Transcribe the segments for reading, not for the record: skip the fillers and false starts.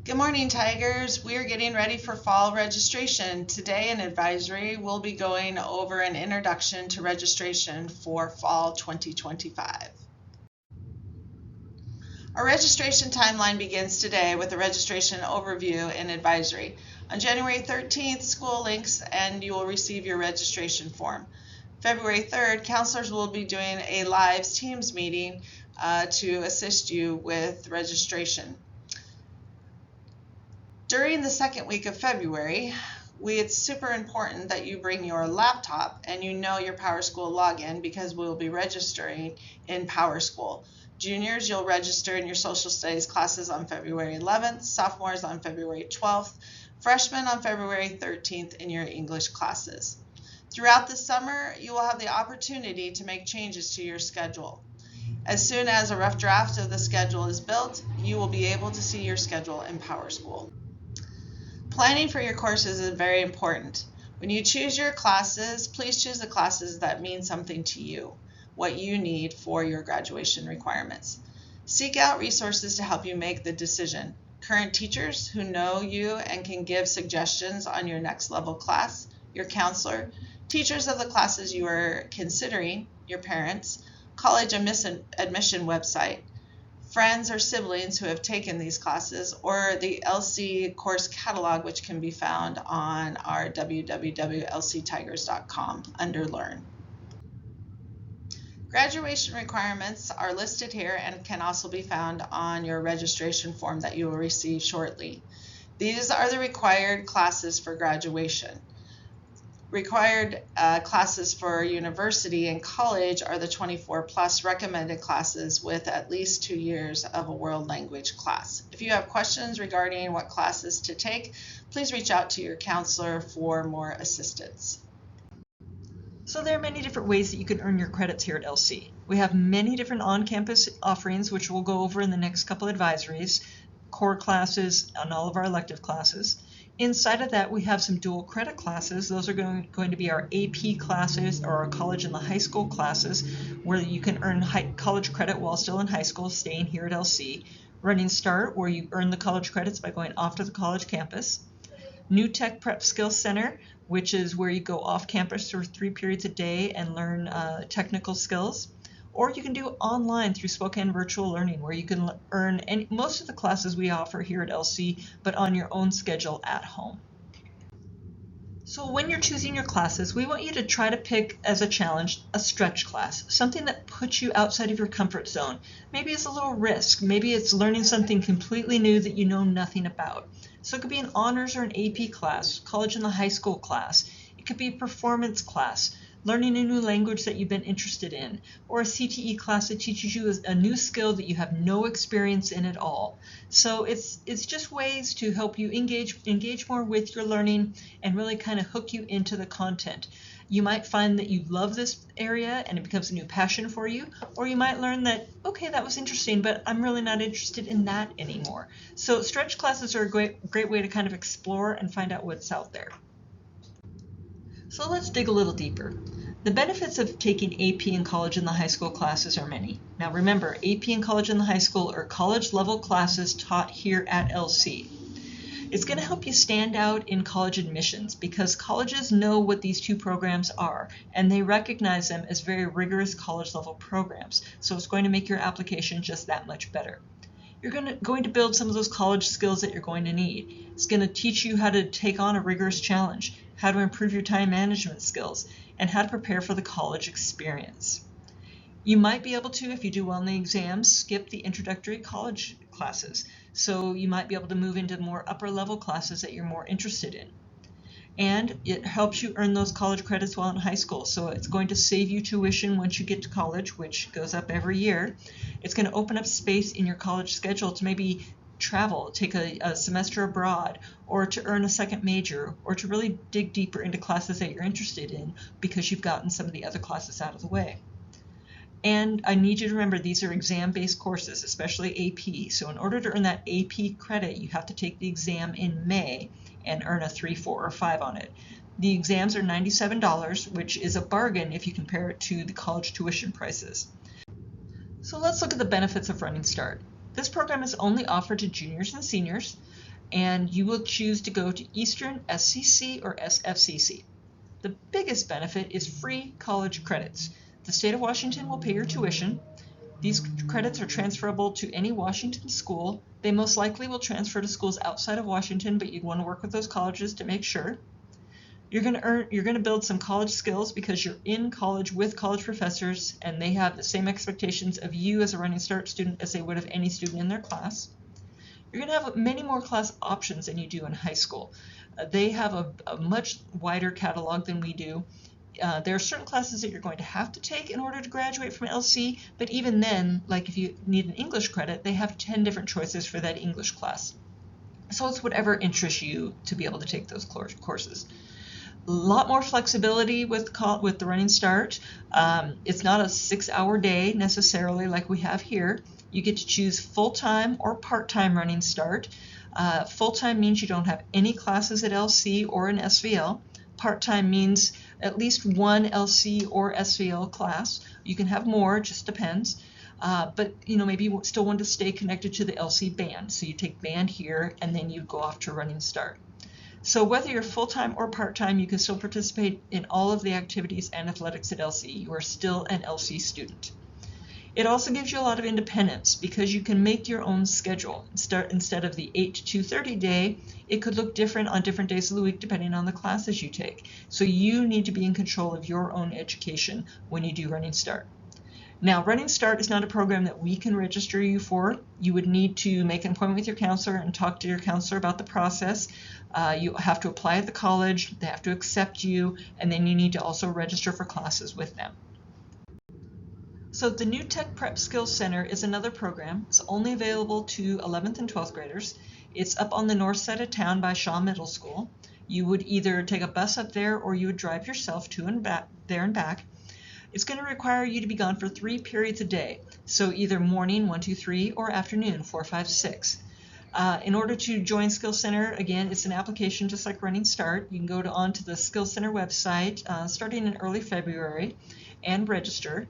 Good morning, Tigers. We are getting ready for fall registration. Today in advisory, we'll be going over an introduction to registration for fall 2025. Our registration timeline begins today with a registration overview in advisory. On January 13th, school links and you will receive your registration form. February 3rd, counselors will be doing a live Teams meeting to assist you with registration. During the second week of February, it's super important that you bring your laptop and you know your PowerSchool login because we'll be registering in PowerSchool. Juniors, you'll register in your social studies classes on February 11th, sophomores on February 12th, freshmen on February 13th in your English classes. Throughout the summer, you will have the opportunity to make changes to your schedule. As soon as a rough draft of the schedule is built, you will be able to see your schedule in PowerSchool. Planning for your courses is very important. When you choose your classes, please choose the classes that mean something to you, what you need for your graduation requirements. Seek out resources to help you make the decision. Current teachers who know you and can give suggestions on your next level class, your counselor, teachers of the classes you are considering, your parents, college admission website, friends or siblings who have taken these classes, or the LC course catalog, which can be found on our www.lctigers.com under Learn. Graduation requirements are listed here and can also be found on your registration form that you will receive shortly. These are the required classes for graduation. Required classes for university and college are the 24 plus recommended classes with at least 2 years of a world language class. If you have questions regarding what classes to take, please reach out to your counselor for more assistance. So there are many different ways that you can earn your credits here at LC. We have many different on-campus offerings, which we'll go over in the next couple advisories, core classes, and all of our elective classes. Inside of that, we have some dual credit classes. Those are going to be our AP classes or our college and the high school classes, where you can earn college credit while still in high school, staying here at LC. Running Start, where you earn the college credits by going off to the college campus. New Tech Prep Skills Center, which is where you go off campus for 3 periods a day and learn technical skills. Or you can do online through Spokane Virtual Learning, where you can earn most of the classes we offer here at LC, but on your own schedule at home. So when you're choosing your classes, we want you to try to pick as a challenge a stretch class, something that puts you outside of your comfort zone. Maybe it's a little risk, maybe it's learning something completely new that you know nothing about. So it could be an honors or an AP class, college and the high school class. It could be a performance class, learning a new language that you've been interested in, or a CTE class that teaches you a new skill that you have no experience in at all. So it's just ways to help you engage more with your learning and really kind of hook you into the content. You might find that you love this area and it becomes a new passion for you, or you might learn that, okay, that was interesting, but I'm really not interested in that anymore. So stretch classes are a great way to kind of explore and find out what's out there. So let's dig a little deeper. The benefits of taking AP in college and the high school classes are many. Now remember, AP in college and the high school are college level classes taught here at LC. It's going to help you stand out in college admissions because colleges know what these two programs are and they recognize them as very rigorous college level programs. So it's going to make your application just that much better. You're going to build some of those college skills that you're going to need. It's going to teach you how to take on a rigorous challenge, how to improve your time management skills, and how to prepare for the college experience. You might be able to, if you do well in the exams, skip the introductory college classes. So you might be able to move into more upper level classes that you're more interested in. And it helps you earn those college credits while in high school. So it's going to save you tuition once you get to college, which goes up every year. It's going to open up space in your college schedule to maybe travel, take a semester abroad, or to earn a second major, or to really dig deeper into classes that you're interested in because you've gotten some of the other classes out of the way. And I need you to remember these are exam-based courses, especially AP. So in order to earn that AP credit, you have to take the exam in May and earn a 3, 4, or 5 on it. The exams are $97, which is a bargain if you compare it to the college tuition prices. So let's look at the benefits of Running Start. This program is only offered to juniors and seniors. and you will choose to go to Eastern, SCC, or SFCC. The biggest benefit is free college credits. The state of Washington will pay your tuition. These credits are transferable to any Washington school. They most likely will transfer to schools outside of Washington, but you'd want to work with those colleges to make sure. You're going to build some college skills because you're in college with college professors, and they have the same expectations of you as a Running Start student as they would of any student in their class. You're going to have many more class options than you do in high school. They have a much wider catalog than we do. There are certain classes that you're going to have to take in order to graduate from LC, but even then, like if you need an English credit, they have 10 different choices for that English class. So it's whatever interests you to be able to take those courses. A lot more flexibility with the Running Start. It's not a 6-hour day necessarily like we have here. You get to choose full-time or part-time Running Start. Full-time means you don't have any classes at LC or in SVL. Part-time means at least one LC or SVL class. You can have more, it just depends. But maybe you still want to stay connected to the LC band. So you take band here and then you go off to Running Start. So whether you're full-time or part-time, you can still participate in all of the activities and athletics at LC. You are still an LC student. It also gives you a lot of independence because you can make your own schedule. Instead of the 8 to 2:30 day, it could look different on different days of the week depending on the classes you take. So you need to be in control of your own education when you do Running Start. Now, Running Start is not a program that we can register you for. You would need to make an appointment with your counselor and talk to your counselor about the process. You have to apply at the college, they have to accept you, and then you need to also register for classes with them. So the New Tech Prep Skills Center is another program. It's only available to 11th and 12th graders. It's up on the north side of town by Shaw Middle School. You would either take a bus up there or you would drive yourself to and back, there and back. It's going to require you to be gone for 3 periods a day, so either morning 1, 2, 3 or afternoon 4, 5, 6. In order to join Skills Center, again, it's an application just like Running Start. You can go onto the Skills Center website starting in early February and register.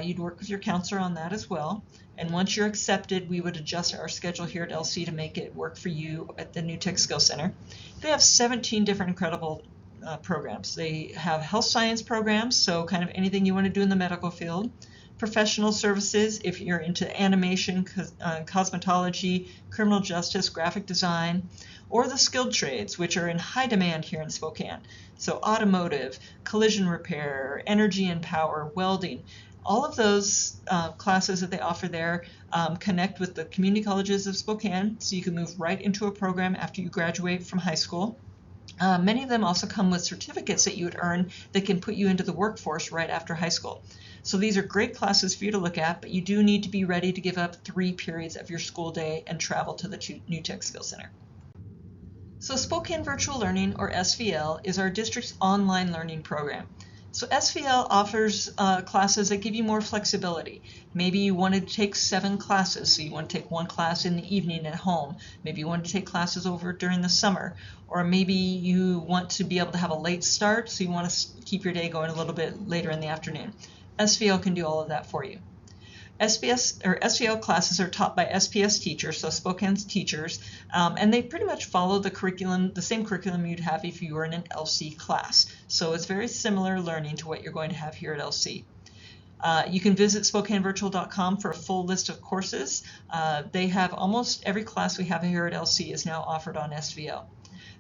You'd work with your counselor on that as well. And once you're accepted, we would adjust our schedule here at LC to make it work for you at the New Tech Skills Center. They have 17 different incredible programs. They have health science programs, so kind of anything you want to do in the medical field. Professional services, if you're into animation, cosmetology, criminal justice, graphic design, or the skilled trades, which are in high demand here in Spokane. So automotive, collision repair, energy and power, welding, all of those classes that they offer there connect with the community colleges of Spokane, so you can move right into a program after you graduate from high school. Many of them also come with certificates that you would earn that can put you into the workforce right after high school. So these are great classes for you to look at, but you do need to be ready to give up 3 periods of your school day and travel to the New Tech Skills Center. So Spokane Virtual Learning, or SVL, is our district's online learning program. So SVL offers classes that give you more flexibility. Maybe you want to take 7 classes, so you want to take 1 class in the evening at home. Maybe you want to take classes over during the summer. Or maybe you want to be able to have a late start, so you want to keep your day going a little bit later in the afternoon. SVL can do all of that for you. SVL classes are taught by SPS teachers, so Spokane's teachers, and they pretty much follow the same curriculum you'd have if you were in an LC class. So it's very similar learning to what you're going to have here at LC. You can visit SpokaneVirtual.com for a full list of courses. They have almost every class we have here at LC is now offered on SVL.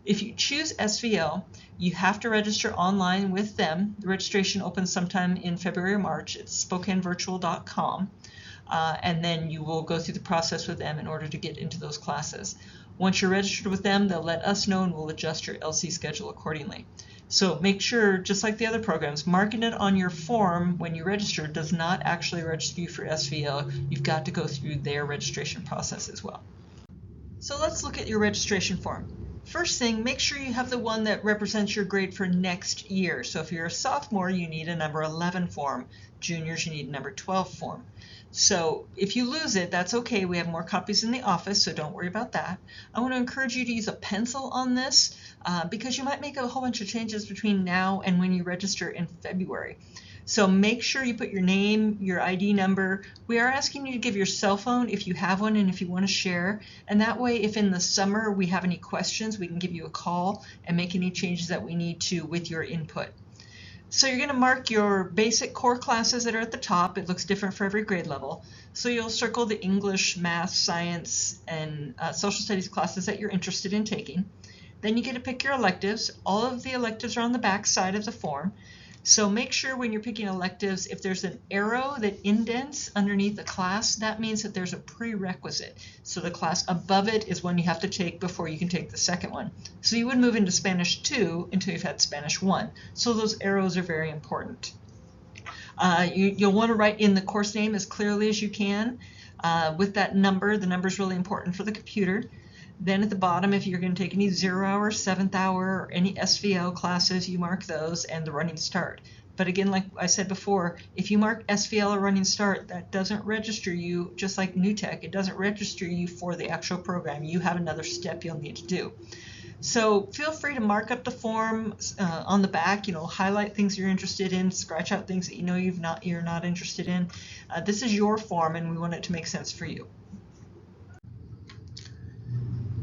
If you choose SVL, you have to register online with them. The registration opens sometime in February or March. It's SpokaneVirtual.com. And then you will go through the process with them in order to get into those classes. Once you're registered with them, they'll let us know and we'll adjust your LC schedule accordingly. So make sure, just like the other programs, marking it on your form when you register does not actually register you for SVL. You've got to go through their registration process as well. So let's look at your registration form. First thing, make sure you have the one that represents your grade for next year. So if you're a sophomore, you need a number 11 form. Juniors, you need a number 12 form. So if you lose it, that's okay. We have more copies in the office, so don't worry about that. I want to encourage you to use a pencil on this because you might make a whole bunch of changes between now and when you register in February. So make sure you put your name, your ID number. We are asking you to give your cell phone if you have one and if you want to share. And that way, if in the summer we have any questions, we can give you a call and make any changes that we need to with your input. So you're going to mark your basic core classes that are at the top. It looks different for every grade level. So you'll circle the English, math, science, and social studies classes that you're interested in taking. Then you get to pick your electives. All of the electives are on the back side of the form. So make sure when you're picking electives, if there's an arrow that indents underneath the class, that means that there's a prerequisite. So the class above it is one you have to take before you can take the second one. So you would move into Spanish 2 until you've had Spanish 1. So those arrows are very important. You'll want to write in the course name as clearly as you can with that number. The number is really important for the computer. Then at the bottom, if you're going to take any 0 hour, 7th hour, or any SVL classes, you mark those and the running start. But again, like I said before, if you mark SVL or running start, that doesn't register you, just like New Tech, it doesn't register you for the actual program. You have another step you'll need to do. So feel free to mark up the form on the back, highlight things you're interested in, scratch out things that you're not interested in. This is your form and we want it to make sense for you.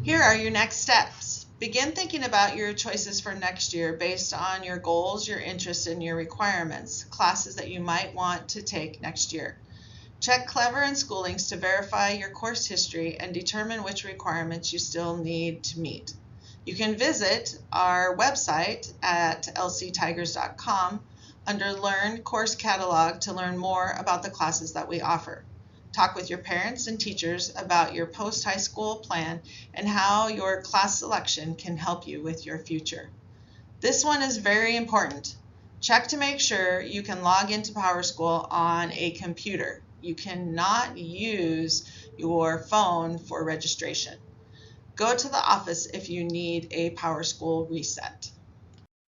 Here are your next steps. Begin thinking about your choices for next year based on your goals, your interests, and your requirements, classes that you might want to take next year. Check Clever and Schoolings to verify your course history and determine which requirements you still need to meet. You can visit our website at lctigers.com under Learn Course Catalog to learn more about the classes that we offer. Talk with your parents and teachers about your post-high school plan and how your class selection can help you with your future. This one is very important. Check to make sure you can log into PowerSchool on a computer. You cannot use your phone for registration. Go to the office if you need a PowerSchool reset.